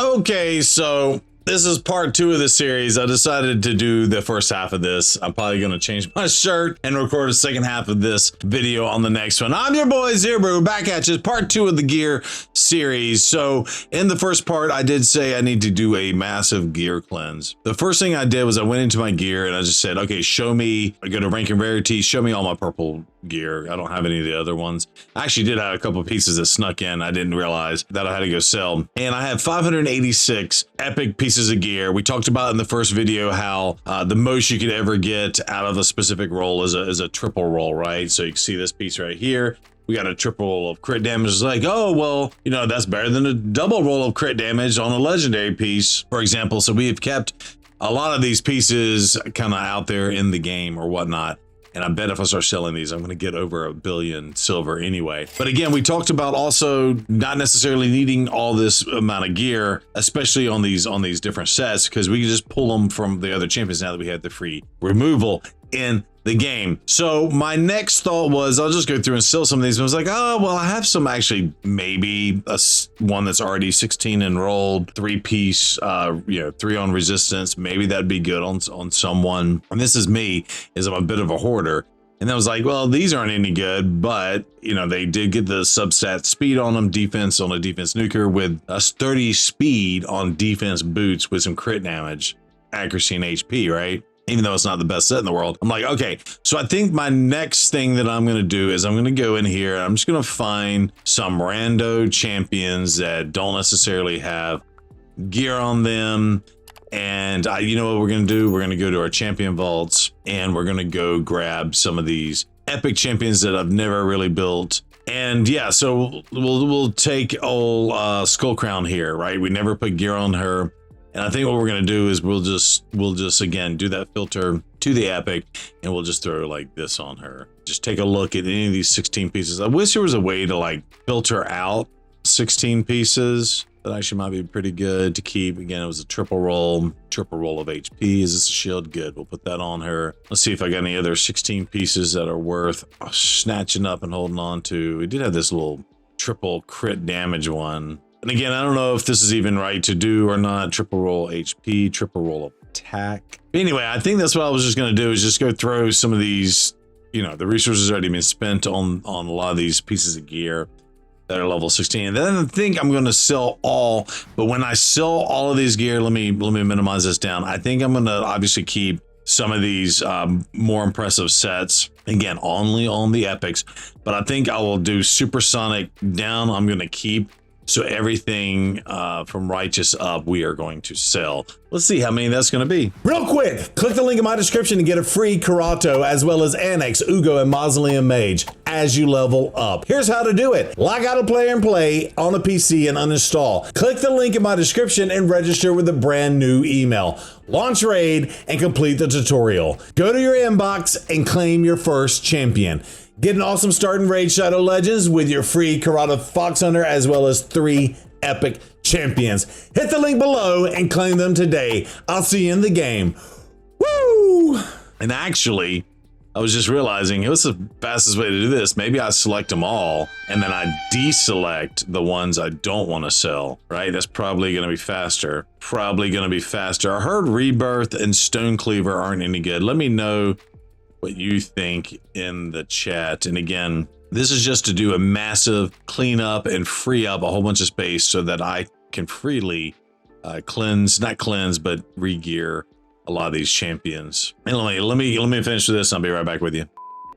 Okay, so this is part 2 of the series. I decided to do the first half of this. I'm probably going to change my shirt and record a second half of this video on the next one. I'm your boy Zerbrew, back at you. Part 2 of the gear series. So in the first part, I did say I need to do a massive gear cleanse. The first thing I did was I went into my gear and I just said, okay, show me, I go to rank and rarity, show me all my purple gear. I don't have any of the other ones. I actually did have a couple of pieces that snuck in. I didn't realize that I had to go sell. And I have 586 epic pieces of gear. We talked about in the first video how the most you could ever get out of a specific roll is a triple roll, right? So you can see this piece right here. We got a triple roll of crit damage. It's like, oh, well, you know, that's better than a double roll of crit damage on a legendary piece, for example. So we have kept a lot of these pieces kind of out there in the game or whatnot. And I bet if I start selling these, I'm going to get over 1 billion silver anyway. But again, we talked about also not necessarily needing all this amount of gear, especially on these different sets, because we can just pull them from the other champions now that we have the free removal in the game. So my next thought was I'll just go through and sell some of these. And I was like, oh, well, I have some actually, maybe one that's already 16 enrolled, 3-piece, 3 on resistance. Maybe that'd be good on someone. And this is me, is I'm a bit of a hoarder. And I was like, well, these aren't any good, but you know, they did get the substat speed on them, defense on a defense nuker with a 30 speed on defense boots with some crit damage, accuracy and HP, right? Even though it's not the best set in the world. I'm like, okay, so I think my next thing that I'm going to do is I'm going to go in here and I'm just going to find some rando champions that don't necessarily have gear on them. And you know what we're going to do? We're going to go to our champion vaults and we're going to go grab some of these epic champions that I've never really built. And yeah, so we'll take old Skull Crown here, right? We never put gear on her. And I think what we're going to do is we'll just again do that filter to the epic and we'll just throw like this on her. Just take a look at any of these 16 pieces. I wish there was a way to like filter out 16 pieces. That actually might be pretty good to keep. Again, it was a triple roll of HP. Is this a shield? Good. We'll put that on her. Let's see if I got any other 16 pieces that are worth snatching up and holding on to. We did have this little triple crit damage one. And again, I don't know if this is even right to do or not. Triple roll HP, triple roll of attack. Anyway, I think that's what I was just going to do is just go throw some of these, you know, the resources already been spent on a lot of these pieces of gear that are level 16. And then I think I'm going to sell all, but when I sell all of these gear, let me minimize this down. I think I'm going to obviously keep some of these more impressive sets, again, only on the epics, but I think I will do supersonic down. I'm going to keep. So everything from righteous up, we are going to sell. Let's see how many that's going to be. Real quick, click the link in my description to get a free Karato as well as Annex, Ugo, and Mausoleum Mage as you level up. Here's how to do it. Log out of Player and Play on a PC and uninstall. Click the link in my description and register with a brand new email. Launch raid and complete the tutorial. Go to your inbox and claim your first champion. Get an awesome start in Raid Shadow Legends with your free Karata Fox Hunter as well as 3 epic champions. Hit the link below and claim them today. I'll see you in the game. Woo! And actually, I was just realizing it was the fastest way to do this. Maybe I select them all and then I deselect the ones I don't want to sell, right? That's probably going to be faster. I heard Rebirth and Stone Cleaver aren't any good. Let me know what you think in the chat. And again, this is just to do a massive cleanup and free up a whole bunch of space so that I can freely not cleanse, but re-gear a lot of these champions. And let me finish with this. I'll be right back with you.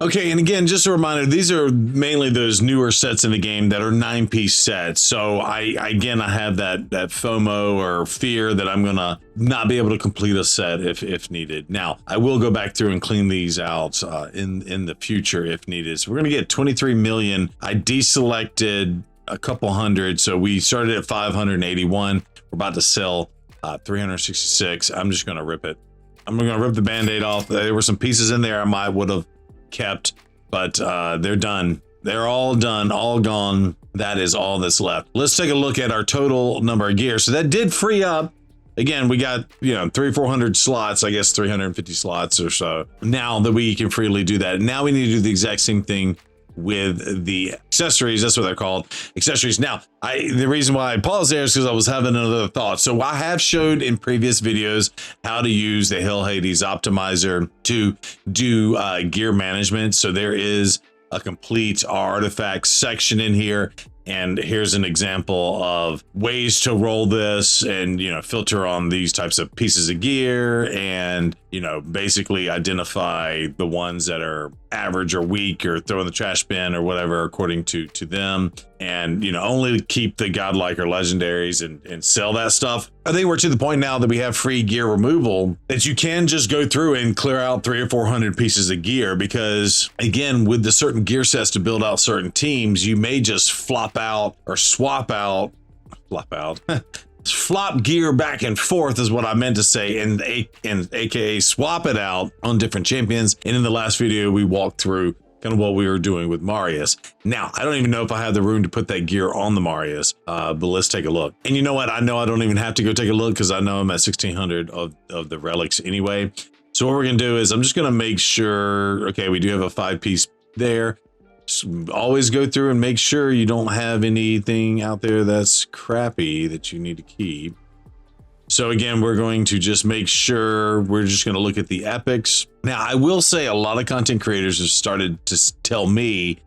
Okay, and again, just a reminder, these are mainly those newer sets in the game that are 9-piece sets. So I have that FOMO or fear that I'm gonna not be able to complete a set if needed. Now, I will go back through and clean these out in the future if needed. So we're gonna get 23 million. I deselected a couple hundred, so we started at 581. We're about to sell 366. I'm just gonna rip it. I'm gonna rip the band-aid off. There were some pieces in there I might would have kept, but they're done. They're all done, all gone. That is all that's left. Let's take a look at our total number of gear. So that did free up. Again, we got, 300-400 slots, I guess 350 slots or so. Now that we can freely do that. Now we need to do the exact same thing with the accessories. That's what they're called, accessories. Now, the reason why I paused there is because I was having another thought. So I have showed in previous videos how to use the Hell Hades optimizer to do gear management. So there is a complete artifact section in here. And here's an example of ways to roll this and, you know, filter on these types of pieces of gear and, you know, basically identify the ones that are average or weak or throw in the trash bin or whatever, according to them. And, you know, only keep the godlike or legendaries and sell that stuff. I think we're to the point now that we have free gear removal that you can just go through and clear out 300 or 400 pieces of gear, because again, with the certain gear sets to build out certain teams, you may just flop out or swap out, flop gear back and forth is what I meant to say, and aka swap it out on different champions. And in the last video, we walked through kind of what we were doing with Marius. Now, I don't even know if I have the room to put that gear on the Marius, but let's take a look. And you know what? I know I don't even have to go take a look because I know I'm at 1600 of the relics anyway. So what we're going to do is I'm just going to make sure, okay, we do have a 5-piece there. Just always go through and make sure you don't have anything out there that's crappy that you need to keep. So again, we're going to just make sure we're just going to look at the epics. Now, I will say a lot of content creators have started to tell me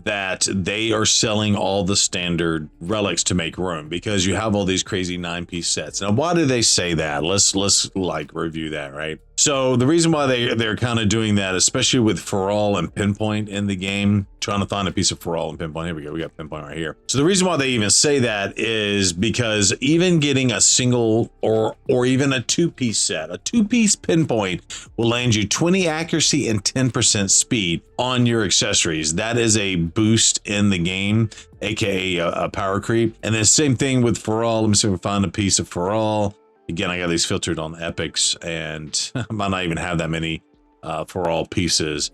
that they are selling all the standard relics to make room because you have all these crazy 9-piece sets. Now, why do they say that? Let's like review that, right? So the reason why they're kind of doing that, especially with Feral and Pinpoint in the game, trying to find a piece of Feral and Pinpoint. Here we go. We got Pinpoint right here. So the reason why they even say that is because even getting a single or even a 2-piece set, a 2-piece Pinpoint will land you 20 accuracy and 10% speed on your accessories. That is a boost in the game, aka a power creep. And then same thing with Feral. Let me see if I can find a piece of Feral. Again, I got these filtered on epics, and I might not even have that many Feral pieces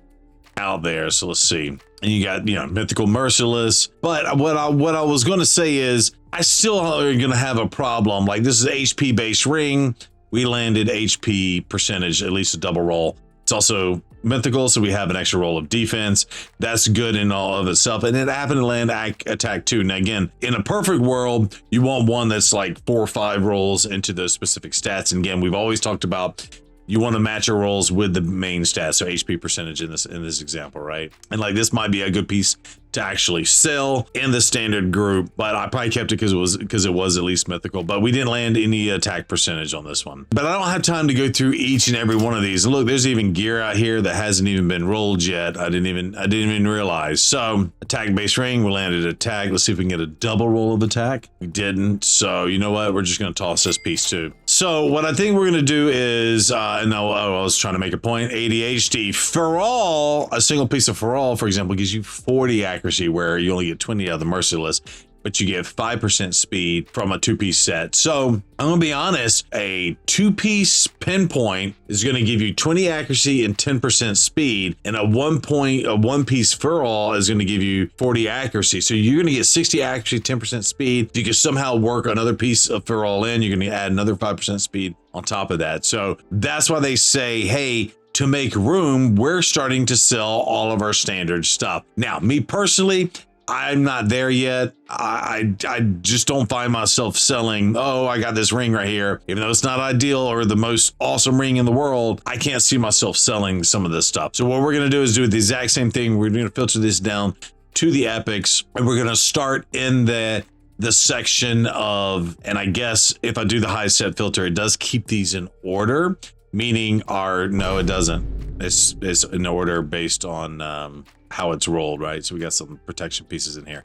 out there. So let's see. And you got, you know, Mythical Merciless. But what I was going to say is I still are going to have a problem. Like, this is HP based ring. We landed HP percentage, at least a double roll. It's also mythical, so we have an extra roll of defense. That's good in all of itself. And it happened to land attack too. Now, again, in a perfect world, you want one that's like 4 or 5 rolls into those specific stats. And again, we've always talked about you want to match your rolls with the main stats, so HP percentage in this example, right? And like, this might be a good piece to actually sell in the standard group, but I probably kept it because it was at least mythical. But we didn't land any attack percentage on this one. But I don't have time to go through each and every one of these. Look, there's even gear out here that hasn't even been rolled yet. I didn't even realize. So attack base ring, we landed attack. Let's see if we can get a double roll of attack. We didn't. So you know what? We're just going to toss this piece too. So what I think we're going to do is, I was trying to make a point. ADHD. Feral, a single piece of Feral, for example, gives you 40 accuracy, where you only get 20 out of the Merciless, but you get 5% speed from a 2-piece set. So I'm going to be honest, a 2-piece Pinpoint is going to give you 20 accuracy and 10% speed, and a 1-piece Feral is going to give you 40 accuracy. So you're going to get 60 accuracy, 10% speed. If you can somehow work another piece of Feral in, you're going to add another 5% speed on top of that. So that's why they say, hey, to make room, we're starting to sell all of our standard stuff. Now, me personally, I'm not there yet. I just don't find myself selling, oh, I got this ring right here. Even though it's not ideal or the most awesome ring in the world, I can't see myself selling some of this stuff. So what we're going to do is do the exact same thing. We're going to filter this down to the epics, and we're going to start in the section of, and I guess if I do the high set filter, it does keep these in order, meaning no, it doesn't. It's in order based on how it's rolled, right? So we got some protection pieces in here.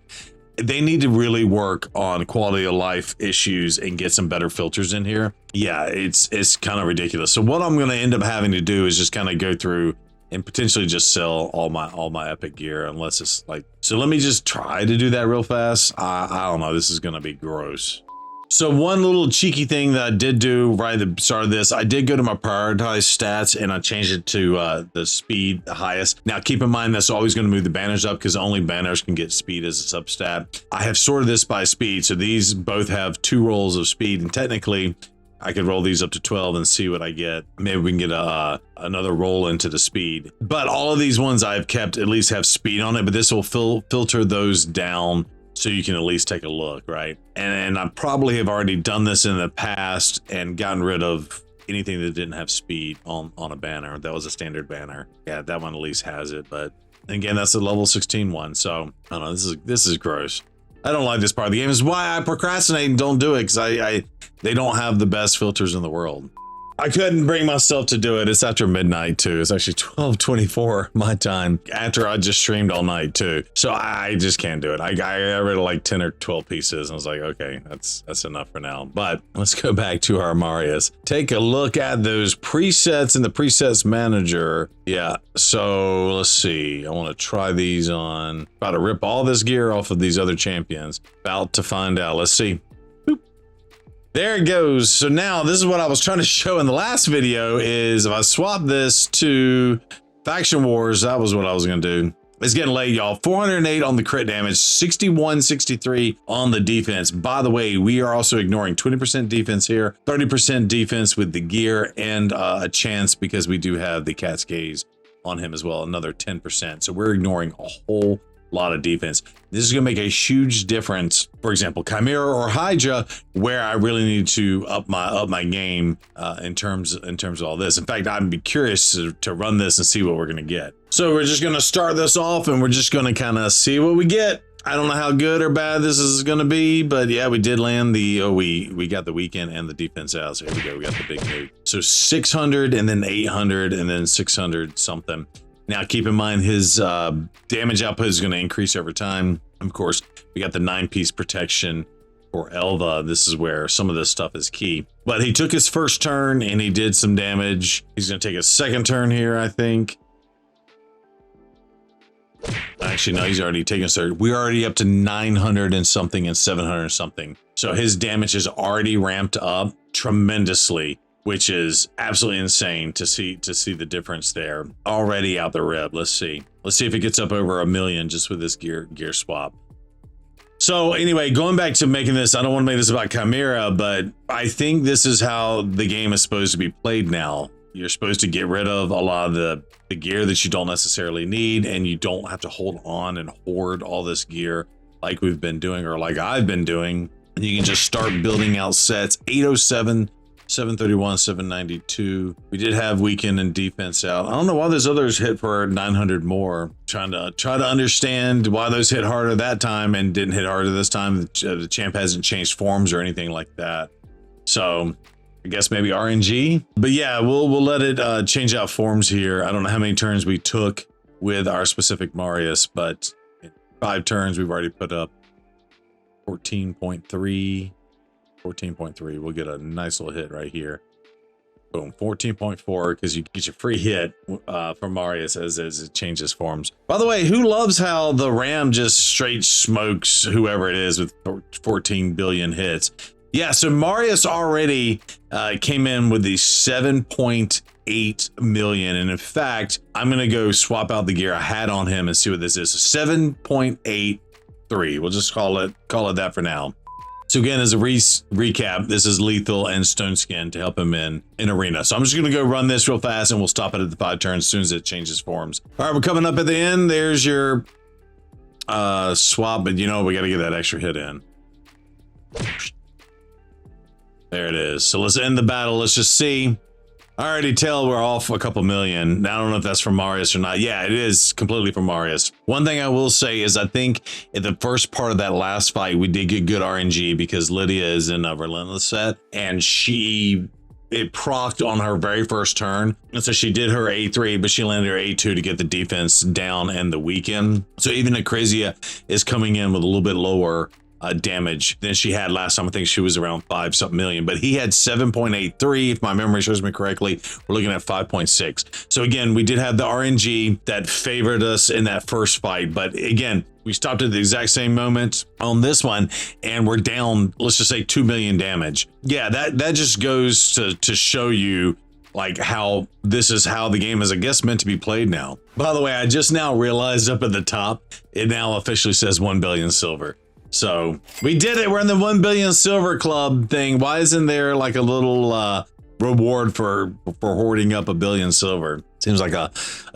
They need to really work on quality of life issues and get some better filters in here. Yeah, it's kind of ridiculous. So what I'm going to end up having to do is just kind of go through and potentially just sell all my epic gear, unless it's like, so let me just try to do that real fast. I don't know, this is going to be gross. So one little cheeky thing that I did do right at the start of this, I did go to my prioritized stats and I changed it to the speed, the highest. Now keep in mind, that's always going to move the banners up because only banners can get speed as a substat. I have sorted this by speed. So these both have 2 rolls of speed, and technically I could roll these up to 12 and see what I get. Maybe we can get another roll into the speed. But all of these ones I've kept at least have speed on it, but this will filter those down so you can at least take a look, right? And I probably have already done this in the past and gotten rid of anything that didn't have speed on a banner. That was a standard banner. Yeah, that one at least has it, but again, that's the level 16 one. So I don't know, this is gross. I don't like this part of the game. This is why I procrastinate and don't do it, because they don't have the best filters in the world. I couldn't bring myself to do it. It's after midnight too. It's actually 12:24 my time after I just streamed all night too. So I just can't do it. I read like 10 or 12 pieces and I was like, okay, that's enough for now. But let's go back to our Marius. Take a look at those presets in the presets manager. Yeah, so let's see. I want to try these on. About to rip all this gear off of these other champions. About to find out. Let's see. There it goes. So now this is what I was trying to show in the last video is if I swap this to Faction Wars, that was what I was going to do. It's getting late, y'all. 408 on the crit damage, 61, 63 on the defense. By the way, we are also ignoring 20% defense here, 30% defense with the gear, and a chance because we do have the Cat's Gaze on him as well, another 10%. So we're ignoring a whole lot of defense. This is going to make a huge difference. For example, Chimera or Hydra, where I really need to up my game in terms of all this. In fact, I'd be curious to run this and see what we're going to get. So we're just going to start this off and we're just going to kind of see what we get. I don't know how good or bad this is going to be, but yeah, we did land we got the weekend and the defense out. So here we go. We got the big nuke. So 600 and then 800 and then 600 something. Now, keep in mind his damage output is going to increase over time. Of course, we got the 9-piece protection for Elva. This is where some of this stuff is key. But he took his first turn and he did some damage. He's going to take a second turn here, I think. Actually, no, he's already taken a third. We're already up to 900 and something and 700 and something. So his damage is already ramped up tremendously, which is absolutely insane to see the difference there already out the rib. Let's see if it gets up over 1 million just with this gear swap. So anyway, going back to making this, I don't want to make this about Chimera, but I think this is how the game is supposed to be played now. You're supposed to get rid of a lot of the gear that you don't necessarily need, and you don't have to hold on and hoard all this gear like we've been doing or like I've been doing. You can just start building out sets. 807, 731, 792. We did have weekend and defense out. I don't know why those others hit for 900 more. Try to understand why those hit harder that time and didn't hit harder this time. The champ hasn't changed forms or anything like that. So I guess maybe RNG. But yeah, we'll let it change out forms here. I don't know how many turns we took with our specific Marius, but in 5 turns we've already put up 14.3. 14.3. We'll get a nice little hit right here. Boom. 14.4 because you get your free hit from Marius as it changes forms. By the way, who loves how the Ram just straight smokes whoever it is with 14 billion hits? Yeah, so Marius already came in with the 7.8 million. And in fact, I'm going to go swap out the gear I had on him and see what this is. 7.83. We'll just call it that for now. So again, as a recap, this is Lethal and Stone Skin to help him in Arena. So I'm just going to go run this real fast and we'll stop it at the 5 turns as soon as it changes forms. All right, we're coming up at the end. There's your swap, but you know, we got to get that extra hit in. There it is. So let's end the battle. Let's just see. I already tell we're off a couple million. Now, I don't know if that's from Marius or not. Yeah, it is completely from Marius. One thing I will say is I think in the first part of that last fight, we did get good RNG because Lydia is in a Relentless set and it procced on her very first turn. And so she did her A3, but she landed her A2 to get the defense down and the weaken. So even Acrazia is coming in with a little bit lower damage than she had last time. I think she was around 5-something million, but he had 7.83 if my memory serves me correctly. We're looking at 5.6. So again, we did have the RNG that favored us in that first fight, but again, we stopped at the exact same moment on this one and we're down, let's just say 2 million damage. Yeah, that just goes to show you like how this is how the game is, I guess, meant to be played now. By the way, I just now realized up at the top, it now officially says 1 billion silver. So we did it. We're in the 1 billion silver club thing. Why isn't there like a little reward for hoarding up 1 billion silver? Seems like a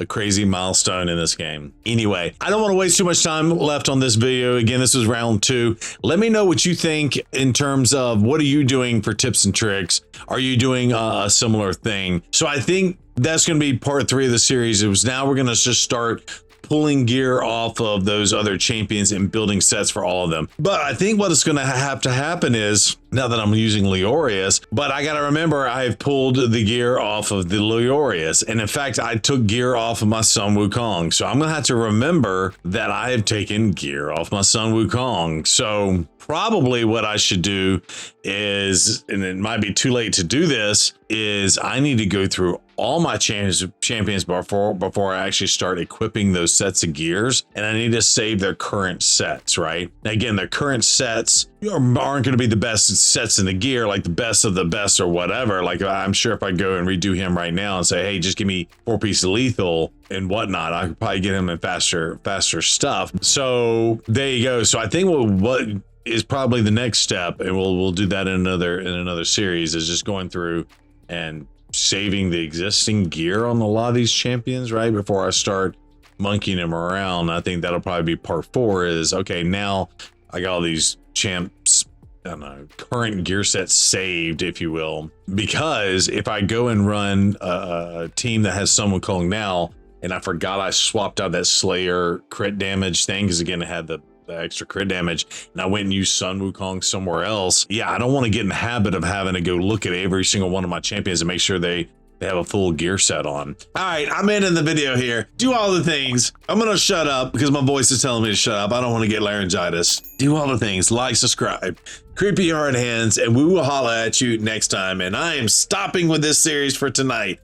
crazy milestone in this game. Anyway, I don't want to waste too much time left on this video. Again, this is round 2. Let me know what you think in terms of what are you doing for tips and tricks? Are you doing a similar thing? So I think that's going to be part 3 of the series. It was now we're going to just start pulling gear off of those other champions and building sets for all of them. But I think what is going to have to happen is, now that I'm using Leorius, but I got to remember I've pulled the gear off of the Leorius. And in fact, I took gear off of my Sun Wukong. So I'm going to have to remember that I have taken gear off my Sun Wukong. So probably what I should do is, and it might be too late to do this, is I need to go through all my champions before I actually start equipping those sets of gears, and I need to save their current sets, right? Again, their current sets aren't going to be the best sets in the gear, like the best of the best or whatever. Like I'm sure if I go and redo him right now and say, hey, just give me 4-piece lethal and whatnot, I could probably get him in faster stuff. So there you go. So I think what is probably the next step, and we'll do that in another series, is just going through and saving the existing gear on a lot of these champions, right, before I start monkeying them around. I think that'll probably be part 4, is okay, now I got all these champs, I don't know, current gear sets saved, if you will, because if I go and run a team that has Sun Wukong now, and I forgot I swapped out that Slayer crit damage thing, because again, it had the extra crit damage, and I went and used Sun Wukong somewhere else. Yeah, I don't want to get in the habit of having to go look at every single one of my champions and make sure they have a full gear set on. All right, I'm ending the video here. Do all the things. I'm gonna shut up because my voice is telling me to shut up. I don't want to get laryngitis. Do all the things. Like, subscribe, creepy hard hands, and we will holla at you next time. And I am stopping with this series for tonight.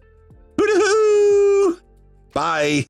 Hoo-doo-hoo! Bye.